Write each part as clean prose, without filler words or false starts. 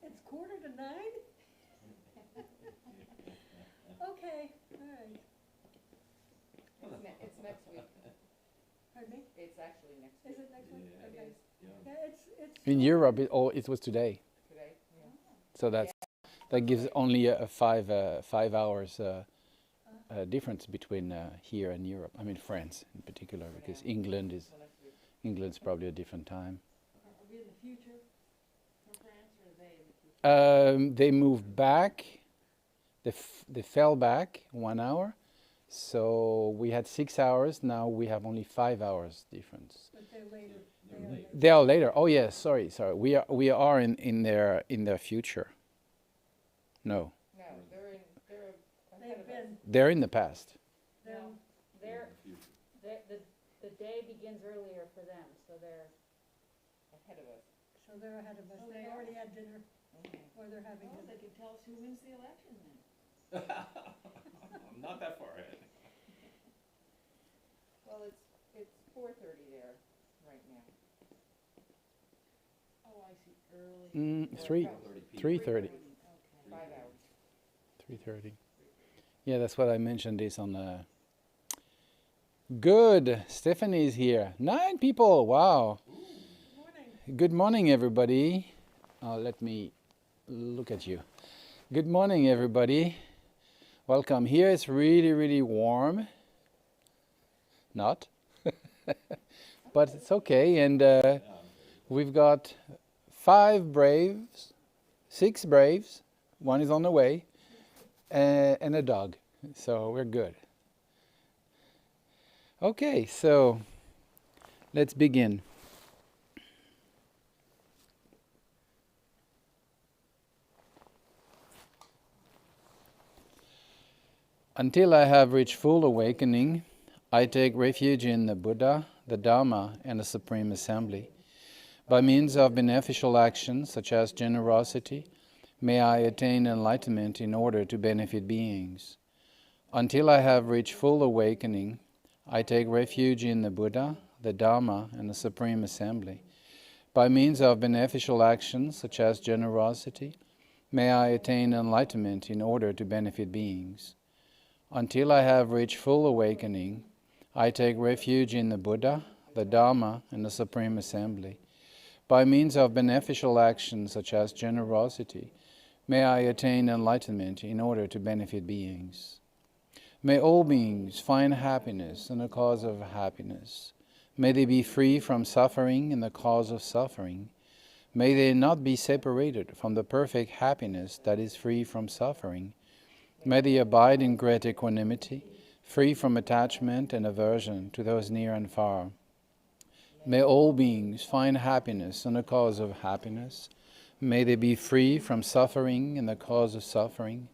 It's 8:45? Okay, all right. It's next week. Pardon me? It's actually next week. Is it next week? Yeah. It Okay. is Yeah, it's. In Europe, it was today. today. Yeah. So that gives only a 5 hours difference between here and Europe. I mean France in particular, because Yeah. So next week. England's probably a different time. Are we in the future for France, or are they in the future? They moved back. They fell back 1 hour. So we had 6 hours. Now we have only 5 hours difference. But they're later. They are later. Oh yes, sorry. We are in their future. No, No, they're ahead They've of us. been, they're in the past. they're, The day begins earlier for them, so they're, Ahead of us. so they're ahead of us. Oh, They they are? already had dinner, Mhm. or they're having oh, they dinner. can tell us who wins the election then. I'm not that far ahead. Well, it's 4:30 there right now. Oh, I see, early. Three, 3:30. Okay. 5 hours. 3:30. Yeah, that's what I mentioned this on the... Good, Stephanie's here. 9 people, wow. Morning. Good morning, everybody. Let me look at you. Good morning, everybody. Welcome. Here it's really, really warm. Not. But it's okay. And we've got 5 braves, 6 braves. One is on the way. And a dog. So we're good. Okay, so let's begin. Until I have reached full awakening, I take refuge in the Buddha, the Dharma, and the Supreme Assembly. By means of beneficial actions such as generosity, may I attain enlightenment in order to benefit beings. Until I have reached full awakening, I take refuge in the Buddha, the Dharma, and the Supreme Assembly. By means of beneficial actions such as generosity, may I attain enlightenment in order to benefit beings. Until I have reached full awakening, I take refuge in the Buddha, the Dharma, and the Supreme Assembly. By means of beneficial actions such as generosity, may I attain enlightenment in order to benefit beings. May all beings find happiness and the cause of happiness. May they be free from suffering and the cause of suffering. May they not be separated from the perfect happiness that is free from suffering. May they abide in great equanimity, free from attachment and aversion to those near and far. May all beings find happiness and the cause of happiness. May they be free from suffering and the cause of suffering.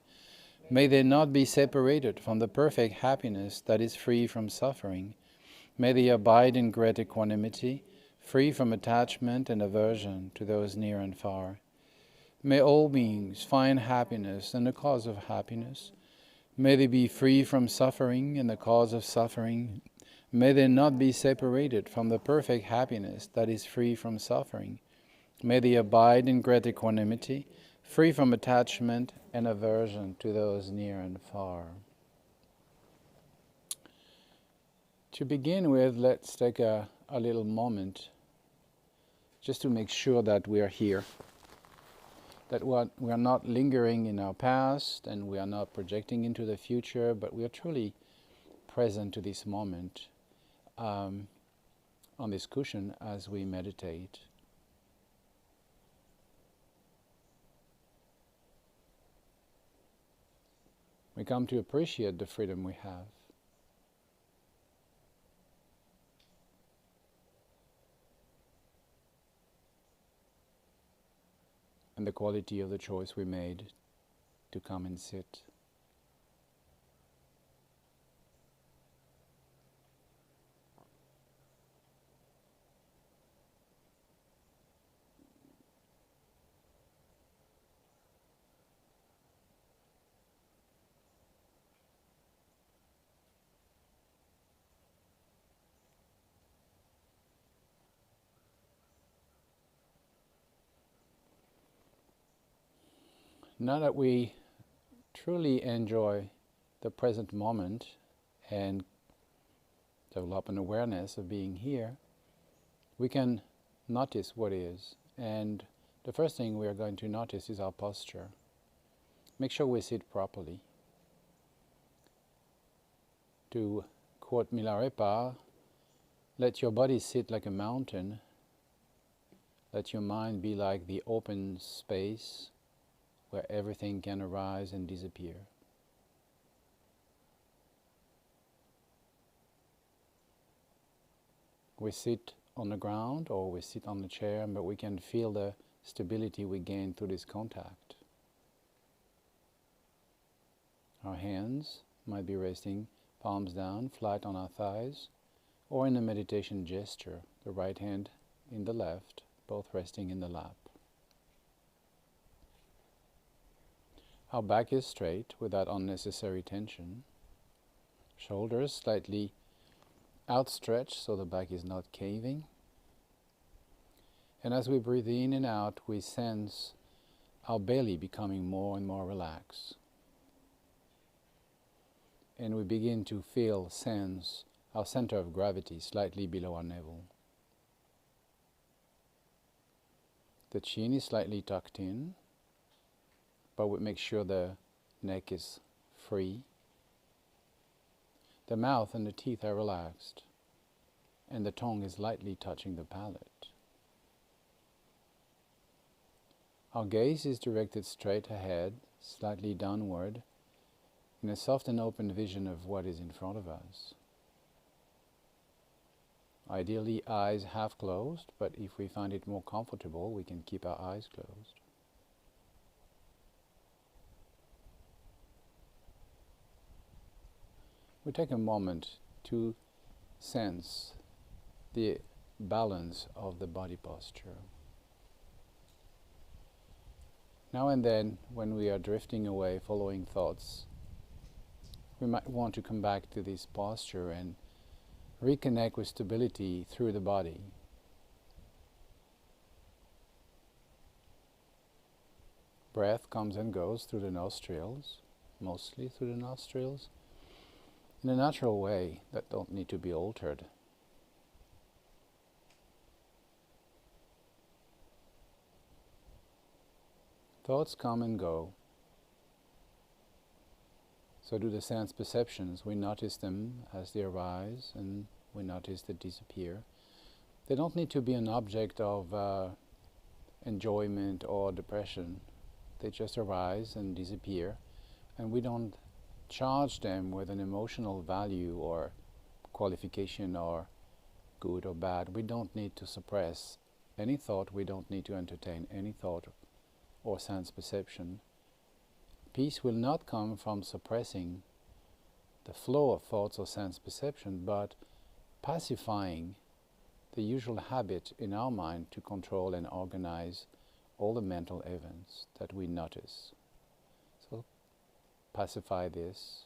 May they not be separated from the perfect happiness that is free from suffering. May they abide in great equanimity, free from attachment and aversion to those near and far. May all beings find happiness and the cause of happiness. May they be free from suffering and the cause of suffering. May they not be separated from the perfect happiness that is free from suffering. May they abide in great equanimity, free from attachment and aversion to those near and far. To begin with, let's take a little moment just to make sure that we are here. That we are not lingering in our past and we are not projecting into the future, but we are truly present to this moment on this cushion as we meditate. We come to appreciate the freedom we have. And the quality of the choice we made to come and sit. Now that we truly enjoy the present moment and develop an awareness of being here, we can notice what is. And the first thing we are going to notice is our posture. Make sure we sit properly. To quote Milarepa, let your body sit like a mountain. Let your mind be like the open space where everything can arise and disappear. We sit on the ground or we sit on the chair, but we can feel the stability we gain through this contact. Our hands might be resting palms down, flat on our thighs, or in a meditation gesture, the right hand in the left, both resting in the lap. Our back is straight without unnecessary tension. Shoulders slightly outstretched so the back is not caving. And as we breathe in and out, we sense our belly becoming more and more relaxed. And we begin to sense our center of gravity slightly below our navel. The chin is slightly tucked in, but we make sure the neck is free. The mouth and the teeth are relaxed, and the tongue is lightly touching the palate. Our gaze is directed straight ahead, slightly downward, in a soft and open vision of what is in front of us. Ideally, eyes half closed, but if we find it more comfortable, we can keep our eyes closed. We take a moment to sense the balance of the body posture. Now and then, when we are drifting away, following thoughts, we might want to come back to this posture and reconnect with stability through the body. Breath comes and goes through the nostrils, mostly through the nostrils, in a natural way that don't need to be altered. Thoughts come and go. So do the sense perceptions. We notice them as they arise and we notice they disappear. They don't need to be an object of enjoyment or depression. They just arise and disappear, and we don't charge them with an emotional value or qualification or good or bad. We don't need to suppress any thought. We don't need to entertain any thought or sense perception. Peace will not come from suppressing the flow of thoughts or sense perception, but pacifying the usual habit in our mind to control and organize all the mental events that we notice. So pacify this.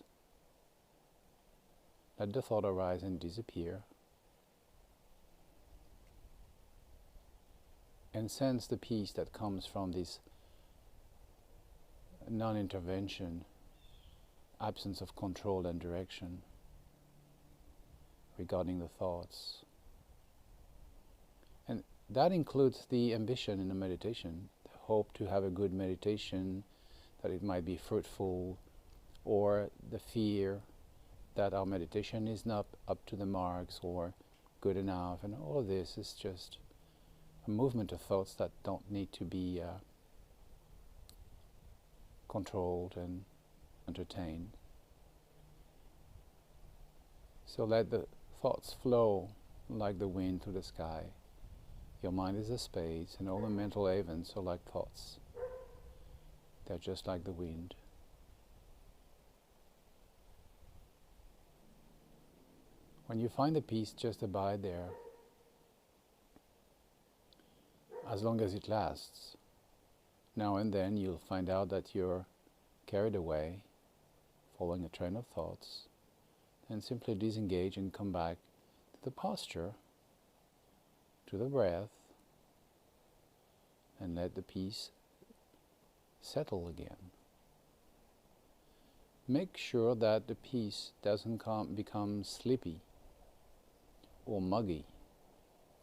Let the thought arise and disappear. And sense the peace that comes from this non-intervention, absence of control and direction regarding the thoughts. And that includes the ambition in the meditation, the hope to have a good meditation, that it might be fruitful, or the fear that our meditation is not up to the marks or good enough. And all of this is just a movement of thoughts that don't need to be controlled and entertained. So let the thoughts flow like the wind through the sky. Your mind is a space, and all the mental events are like thoughts. They're just like the wind. When you find the peace, just abide there, as long as it lasts. Now and then you'll find out that you're carried away, following a train of thoughts, and simply disengage and come back to the posture, to the breath, and let the peace settle again. Make sure that the peace doesn't become sleepy or muggy.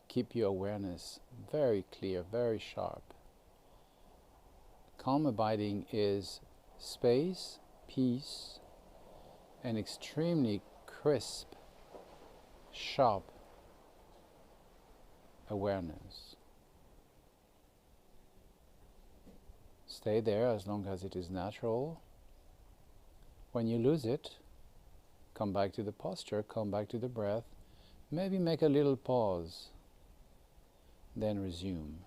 Keep your awareness very clear, very sharp. Calm abiding is space, peace, and extremely crisp, sharp awareness. Stay there as long as it is natural. When you lose it, come back to the posture, come back to the breath, maybe make a little pause, then resume.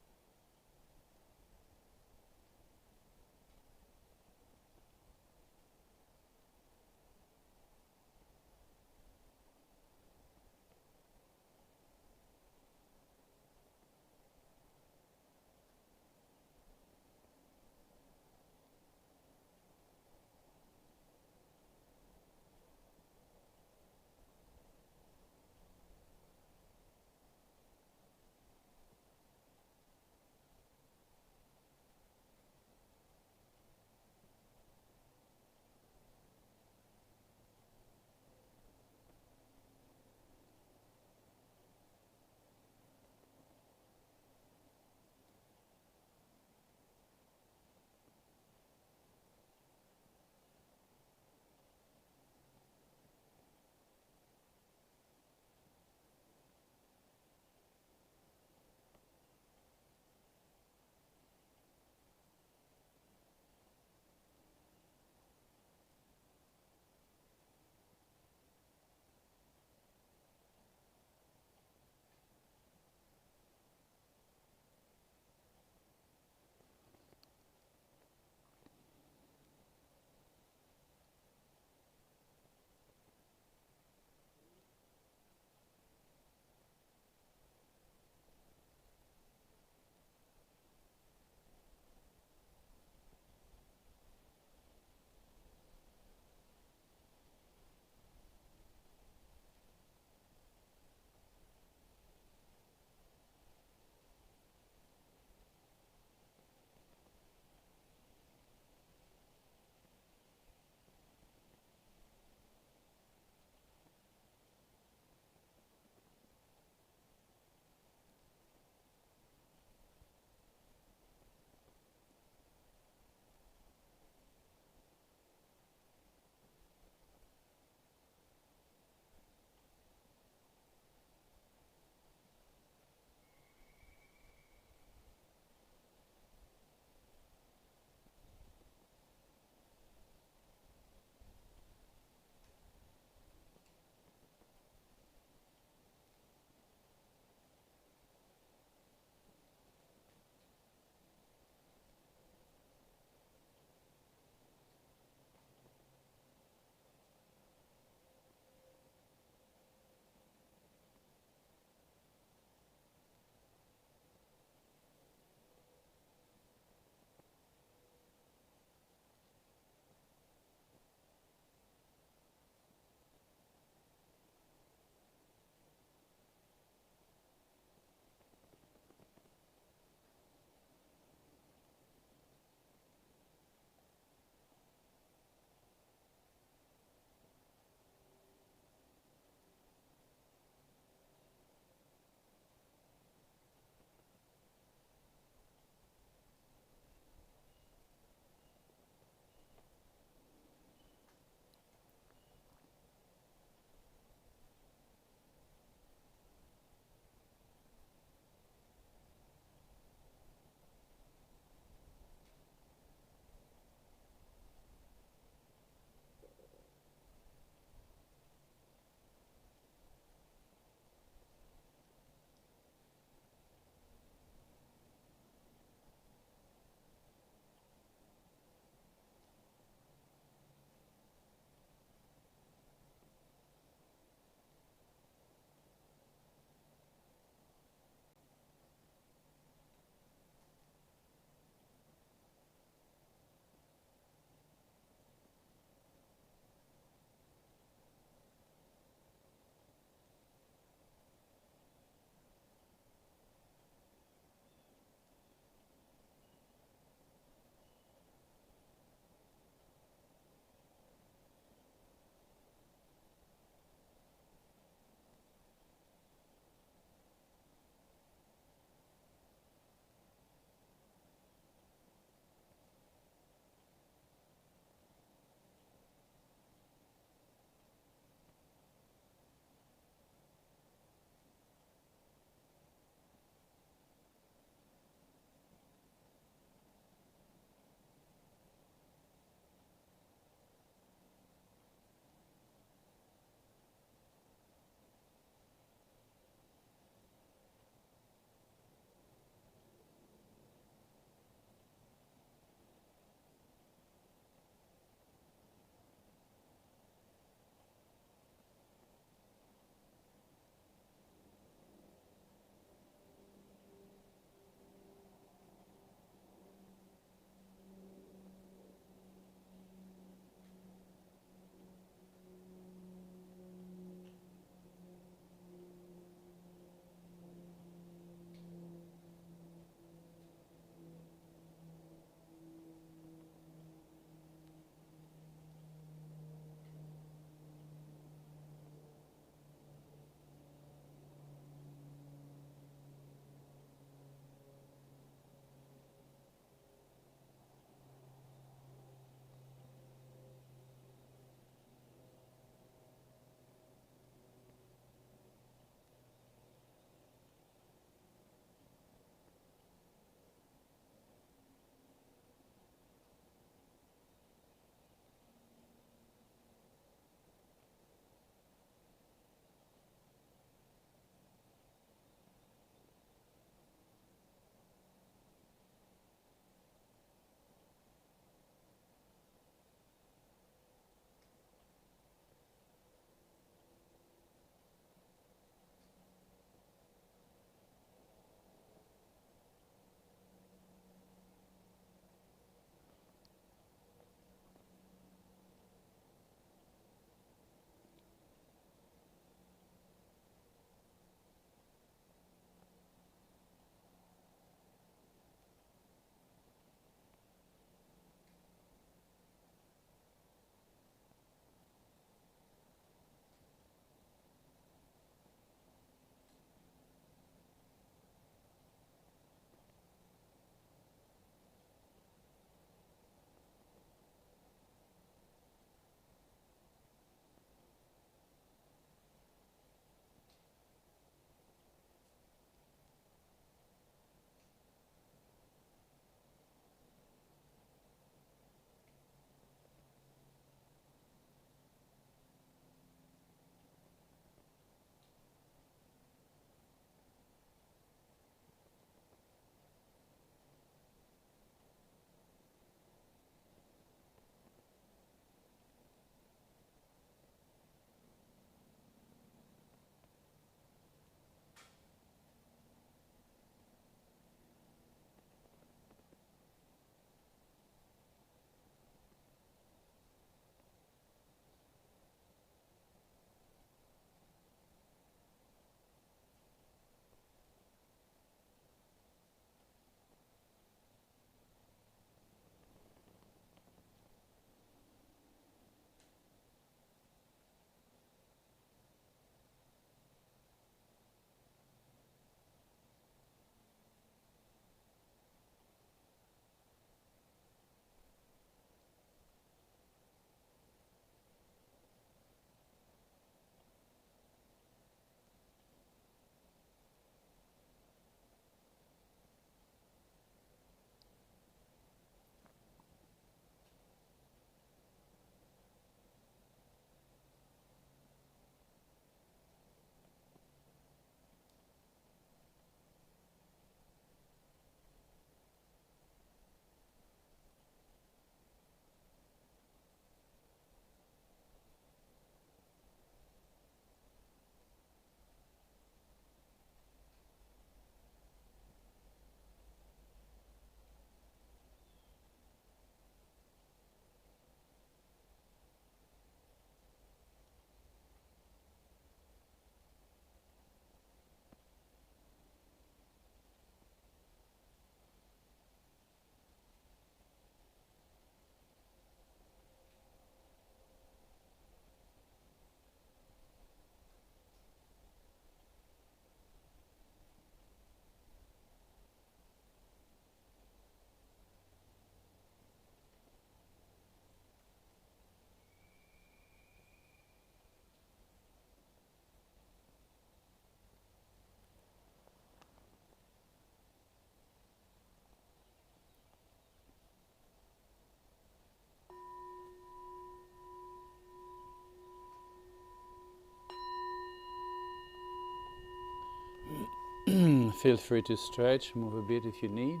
Feel free to stretch, move a bit if you need.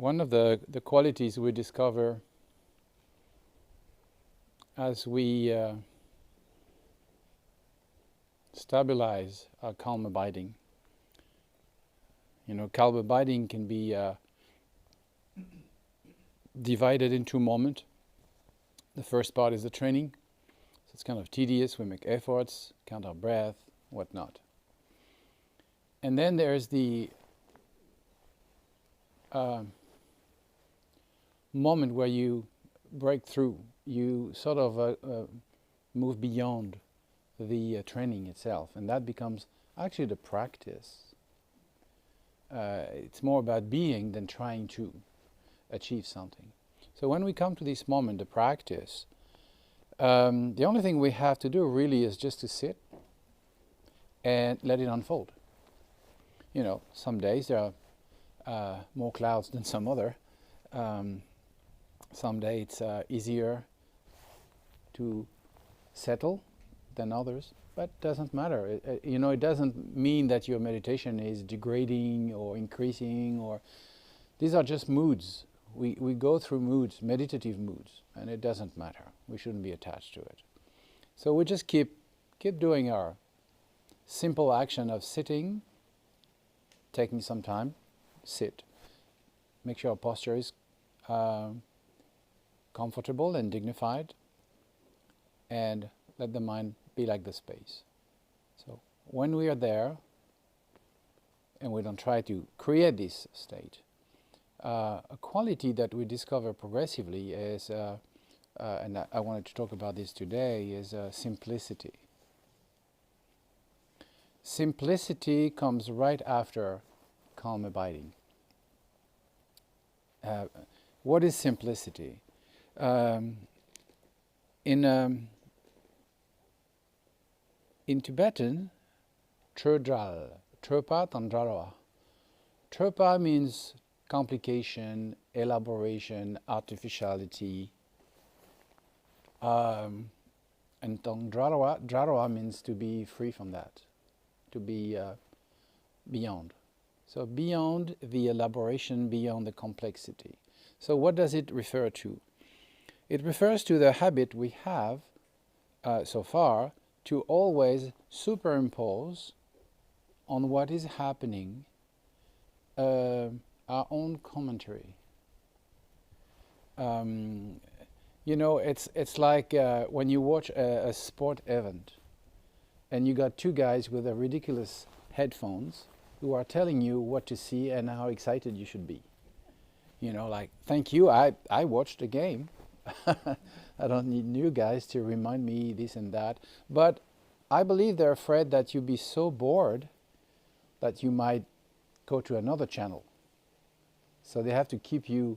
One of the qualities we discover as we stabilize our calm abiding. Calm abiding can be divided in 2 moments. The first part is the training. So it's kind of tedious, we make efforts, count our breath, whatnot. And then there's the moment where you break through, you sort of move beyond the training itself, and that becomes actually the practice. It's more about being than trying to achieve something. So when we come to this moment, the practice, the only thing we have to do really is just to sit and let it unfold. Some days there are more clouds than some other. Some days it's easier to settle than others, but it doesn't matter. It doesn't mean that your meditation is degrading or increasing, or these are just moods. We go through moods, meditative moods, and it doesn't matter. We shouldn't be attached to it. So we just keep doing our simple action of sitting, taking some time, sit. Make sure our posture is comfortable and dignified, and let the mind be like the space. So when we are there, and we don't try to create this state, a quality that we discover progressively is, and I wanted to talk about this today, is simplicity. Simplicity comes right after calm abiding. What is simplicity? In Tibetan, Tröpa Tandrawa. Tröpa means complication, elaboration, artificiality. And Tandrawa means to be free from that, to be beyond. So beyond the elaboration, beyond the complexity. So what does it refer to? It refers to the habit we have so far to always superimpose on what is happening our own commentary. It's like when you watch a sport event and you got 2 guys with a ridiculous headphones who are telling you what to see and how excited you should be. Thank you, I watched the game. I don't need you guys to remind me this and that. But I believe they're afraid that you'll be so bored that you might go to another channel. So they have to keep you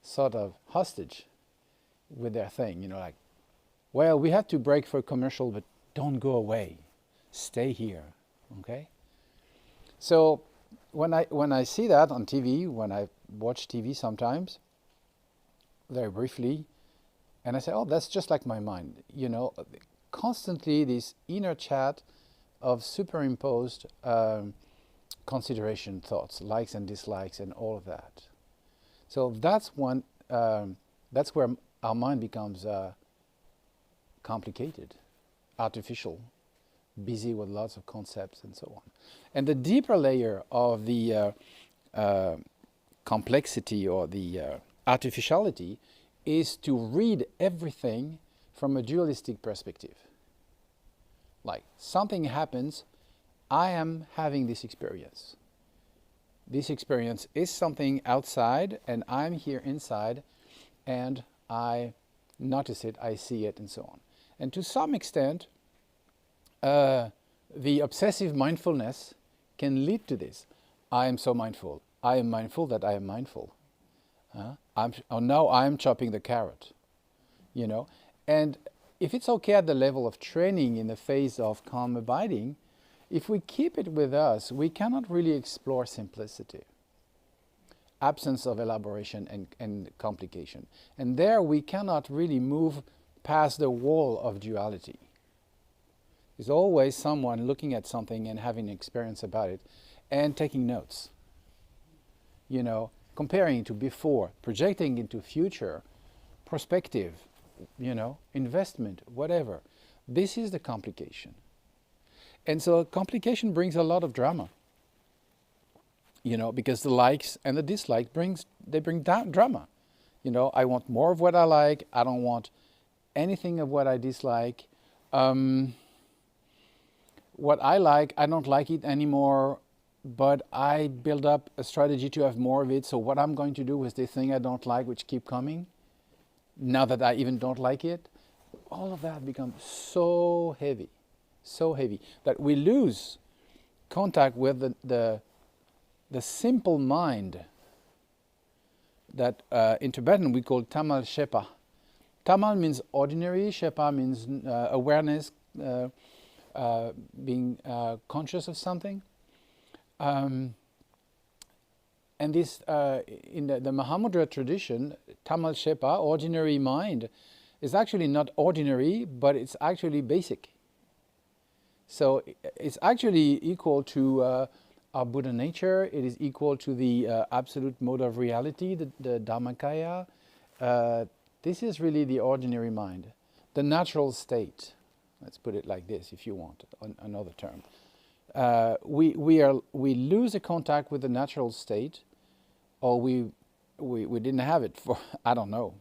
sort of hostage with their thing. Well, we have to break for a commercial, but don't go away. Stay here, okay? So when I see that on TV, when I watch TV sometimes, very briefly, and I say, oh, that's just like my mind. Constantly this inner chat of superimposed consideration thoughts, likes and dislikes and all of that. So that's one. That's where our mind becomes complicated, artificial, busy with lots of concepts and so on. And the deeper layer of the complexity or the artificiality is to read everything from a dualistic perspective. Like something happens, I am having this experience. This experience is something outside and I'm here inside and I notice it, I see it and so on. And to some extent, the obsessive mindfulness can lead to this. I am so mindful. I am mindful that I am mindful. Now I'm chopping the carrot, you know. And if it's okay at the level of training in the phase of calm abiding, if we keep it with us, we cannot really explore simplicity, absence of elaboration and complication. And there we cannot really move past the wall of duality. There's always someone looking at something and having an experience about it and taking notes. You know, comparing to before, projecting into future, perspective, you know, investment, whatever. This is the complication. And so complication brings a lot of drama. You know, because the likes and the dislikes bring down drama. You know, I want more of what I like. I don't want anything of what I dislike. What I like, I don't like it anymore, but I build up a strategy to have more of it. So what I'm going to do with the thing I don't like, which keep coming, now that I even don't like it, all of that becomes so heavy, that we lose contact with the simple mind that in Tibetan we call Tamal Shepa. Tamal means ordinary, Shepa means awareness, being conscious of something. And this, in the Mahamudra tradition, Tamal Shepa, ordinary mind, is actually not ordinary, but it's actually basic. So it's actually equal to our Buddha nature. It is equal to the absolute mode of reality, the Dharmakaya. This is really the ordinary mind, the natural state. Let's put it like this, if you want, another term. We lose a contact with the natural state, or we didn't have it for, I don't know,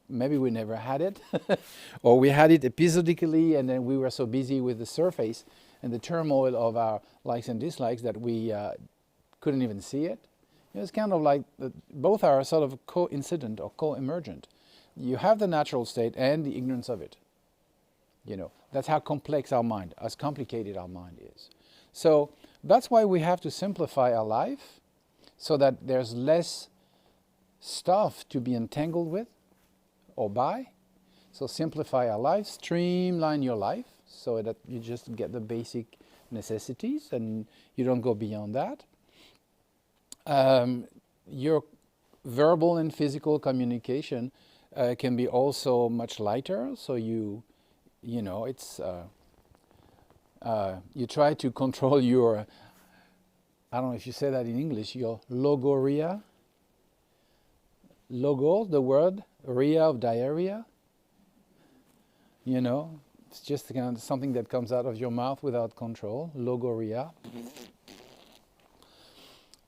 maybe we never had it, or we had it episodically, and then we were so busy with the surface and the turmoil of our likes and dislikes that we couldn't even see it. You know, it's kind of like both are sort of coincident or co-emergent. You have the natural state and the ignorance of it. You know, that's how complex our mind, as complicated our mind is. So that's why we have to simplify our life so that there's less stuff to be entangled with or by. So simplify our life, streamline your life so that you just get the basic necessities and you don't go beyond that. Your verbal and physical communication can be also much lighter, so you know, it's you try to control your, I don't know if you say that in English, your logoria. Logo, the word, ria of diarrhea. You know, it's just kind of something that comes out of your mouth without control, logoria.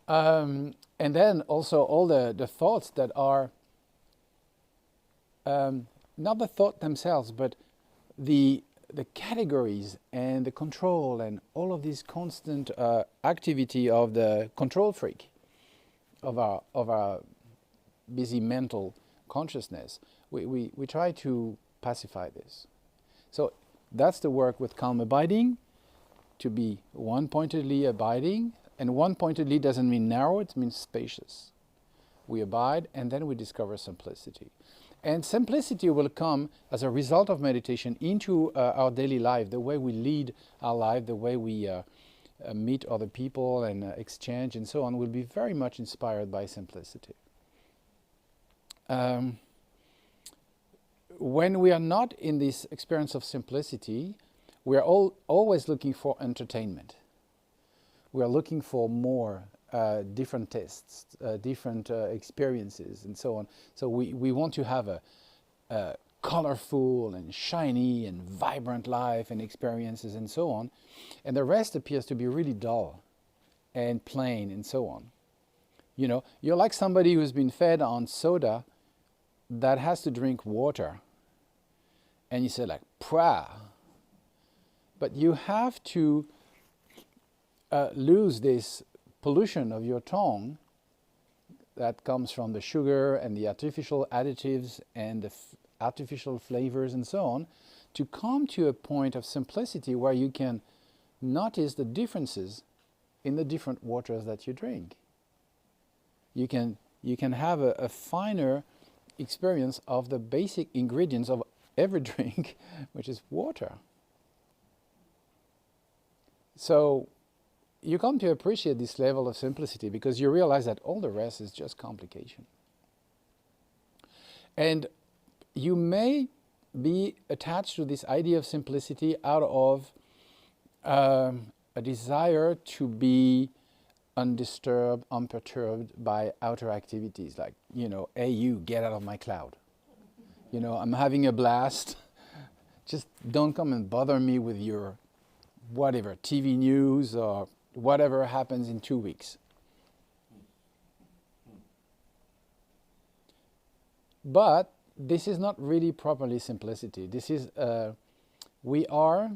And then also all the thoughts that are, not the thought themselves, but the categories and the control and all of this constant activity of the control freak of our busy mental consciousness. We try to pacify this. So that's the work with calm abiding, to be one-pointedly abiding. And one-pointedly doesn't mean narrow, it means spacious. We abide and then we discover simplicity. And simplicity will come as a result of meditation into our daily life, the way we lead our life, the way we meet other people and exchange and so on will be very much inspired by simplicity. When we are not in this experience of simplicity, we are always looking for entertainment. We are looking for more different tests, different experiences, and so on. So we want to have a colorful and shiny and vibrant life and experiences and so on. And the rest appears to be really dull and plain and so on. You know, you're like somebody who's been fed on soda that has to drink water. And you say like, "Prah." But you have to lose this pollution of your tongue that comes from the sugar and the artificial additives and the artificial flavors and so on, to come to a point of simplicity where you can notice the differences in the different waters that you drink. you can have a finer experience of the basic ingredients of every drink, which is water. So you come to appreciate this level of simplicity because you realize that all the rest is just complication. And you may be attached to this idea of simplicity out of a desire to be undisturbed, unperturbed by outer activities, like, hey, you, get out of my cloud. I'm having a blast. Just don't come and bother me with your whatever, TV news or whatever happens in 2 weeks. But this is not really properly simplicity. This is, we are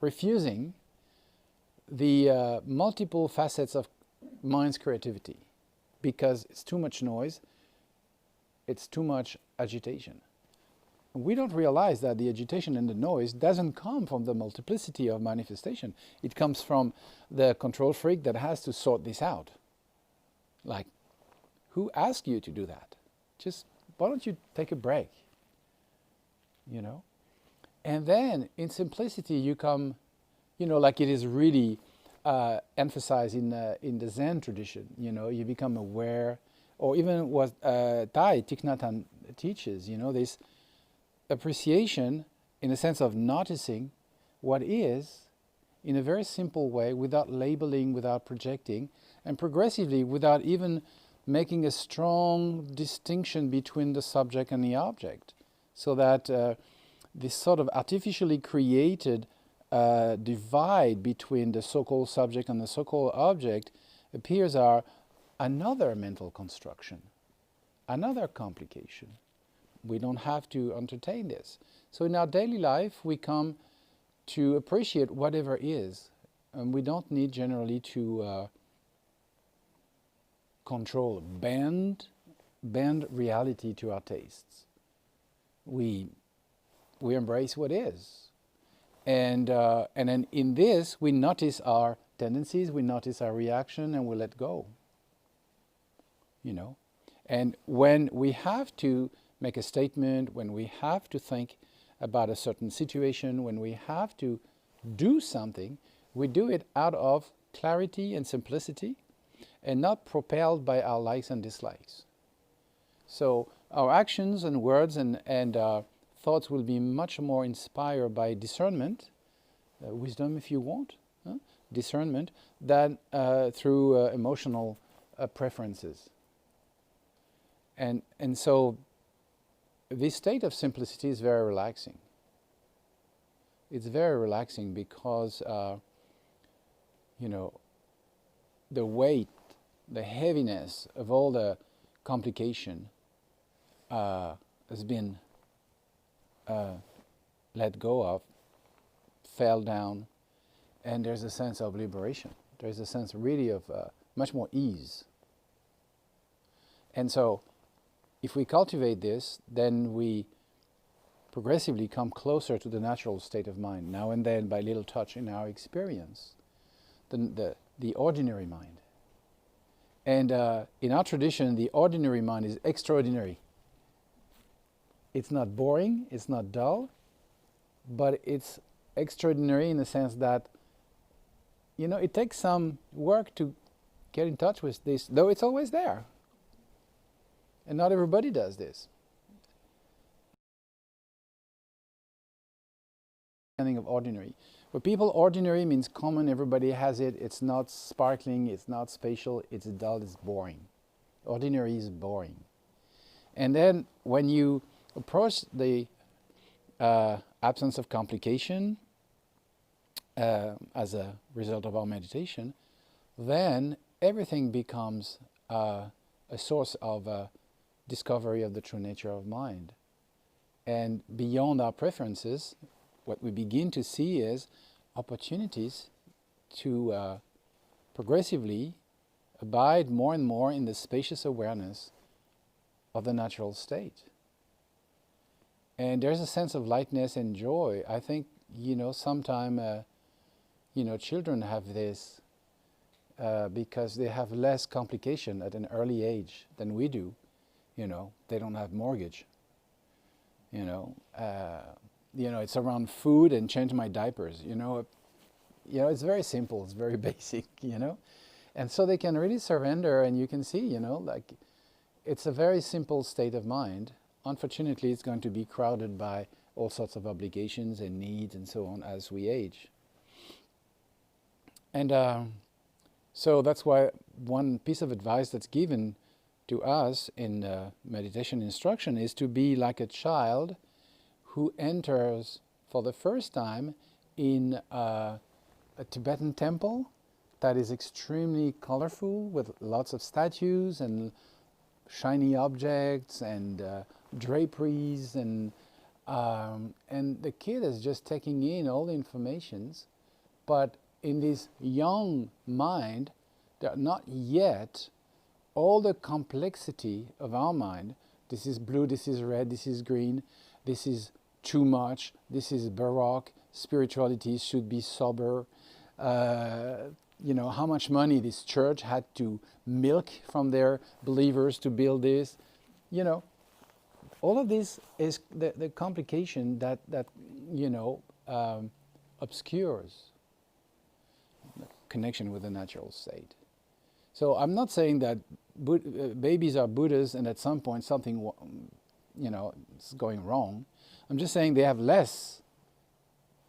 refusing the multiple facets of mind's creativity because it's too much noise, it's too much agitation. We don't realize that the agitation and the noise doesn't come from the multiplicity of manifestation. It comes from the control freak that has to sort this out. Like, who asked you to do that? Just, why don't you take a break? And then in simplicity you come, like it is really emphasized in the Zen tradition. You become aware, or even what Thich Nhat Hanh teaches. This appreciation in the sense of noticing what is in a very simple way, without labeling, without projecting, and progressively without even making a strong distinction between the subject and the object, so that this sort of artificially created divide between the so-called subject and the so-called object appears are another mental construction, another complication. We don't have to entertain this. So in our daily life we come to appreciate whatever is, and we don't need generally to control, bend reality to our tastes. We embrace what is. And then in this, we notice our tendencies, we notice our reaction, and we let go. And when we have to make a statement, when we have to think about a certain situation, when we have to do something, we do it out of clarity and simplicity, and not propelled by our likes and dislikes. So our actions and words and thoughts will be much more inspired by discernment, wisdom if you want, discernment, than through emotional preferences. And so this state of simplicity is very relaxing. It's very relaxing because, the weight, the heaviness of all the complication has been let go of, fell down, and there's a sense of liberation. There's a sense really of much more ease. And so if we cultivate this, then we progressively come closer to the natural state of mind, now and then by little touch in our experience, the ordinary mind. And in our tradition, the ordinary mind is extraordinary. It's not boring, it's not dull, but it's extraordinary in the sense that, it takes some work to get in touch with this, though it's always there. And not everybody does this. Of ordinary. For people, ordinary means common, everybody has it, it's not sparkling, it's not spatial, it's dull, it's boring. Ordinary is boring. And then when you approach the absence of complication as a result of our meditation, then everything becomes a source of discovery of the true nature of mind. And beyond our preferences, what we begin to see is opportunities to progressively abide more and more in the spacious awareness of the natural state. And there's a sense of lightness and joy. I think, sometime, children have this because they have less complication at an early age than we do. You know, they don't have mortgage. You know, it's around food and change my diapers. It's very simple. It's very basic. And so they can really surrender, and you can see, like, it's a very simple state of mind. Unfortunately, it's going to be crowded by all sorts of obligations and needs and so on as we age. And so that's why one piece of advice that's given to us in meditation instruction is to be like a child who enters for the first time in a Tibetan temple that is extremely colorful with lots of statues and shiny objects and draperies, and the kid is just taking in all the informations, but in this young mind, there are not yet all the complexity of our mind. This is blue, this is red, this is green, this is too much, this is baroque, spirituality should be sober. How much money this church had to milk from their believers to build this. All of this is the complication that obscures the connection with the natural state. So I'm not saying that babies are Buddhas and at some point something, is going wrong. I'm just saying they have less,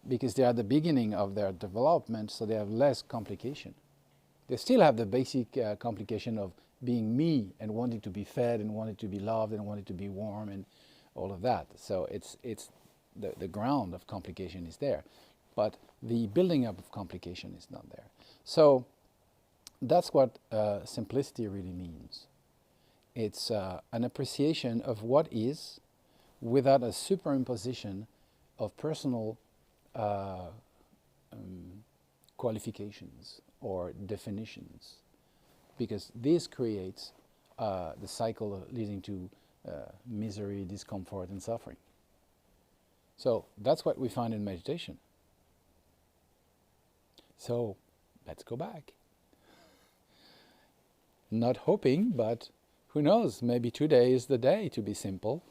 because they are at the beginning of their development, so they have less complication. They still have the basic complication of being me and wanting to be fed and wanting to be loved and wanting to be warm and all of that. So it's the ground of complication is there, but the building up of complication is not there. So that's what simplicity really means. It's an appreciation of what is without a superimposition of personal qualifications or definitions, because this creates the cycle leading to misery, discomfort, and suffering. So that's what we find in meditation. So let's go back. Not hoping, but who knows, maybe today is the day to be simple.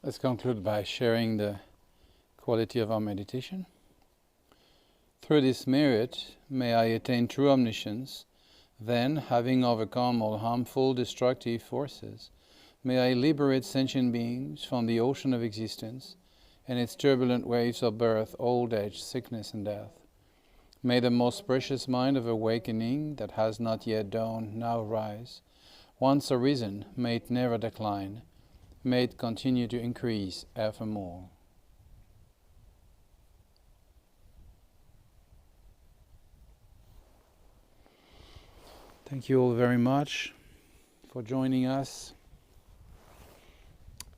Let's conclude by sharing the quality of our meditation. Through this merit, may I attain true omniscience. Then, having overcome all harmful, destructive forces, may I liberate sentient beings from the ocean of existence and its turbulent waves of birth, old age, sickness, and death. May the most precious mind of awakening that has not yet dawned now rise. Once arisen, may it never decline. May it continue to increase evermore. Thank you all very much for joining us.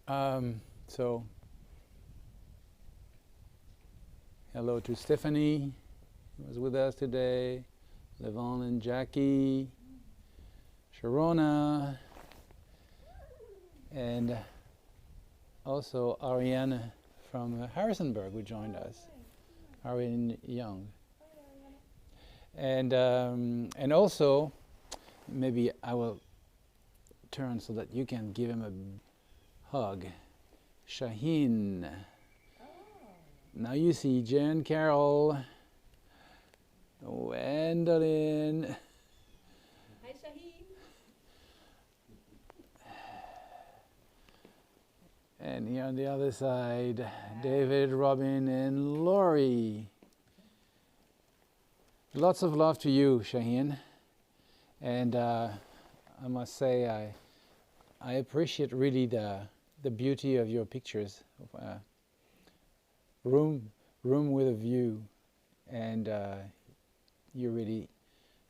So, hello to Stephanie, who was with us today, Levon and Jackie, Sharona, and also Ariane from Harrisonburg, who joined us. Ariane Young. And also, maybe I will turn so that you can give him a hug. Shaheen. Now you see Jen, Carol, Wendelin. Hi, Shaheen. And here on the other side, David, Robin, and Lori. Lots of love to you, Shaheen. And I must say, I appreciate really the beauty of your pictures. Room with a view, and you're really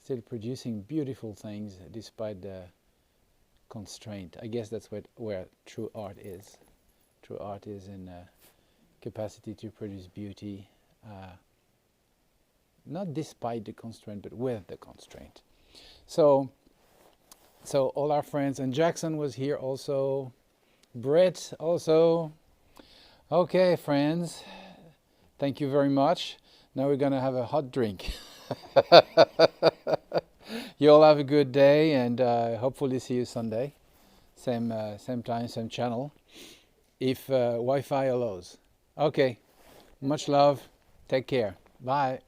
still producing beautiful things despite the constraint. I guess that's where true art is. True art is in capacity to produce beauty, not despite the constraint, but with the constraint. So all our friends, and Jackson was here also, Brett also. Okay, friends, thank you very much. Now we're going to have a hot drink. You all have a good day, and hopefully see you Sunday. Same time, same channel, if Wi-Fi allows. Okay, much love. Take care. Bye.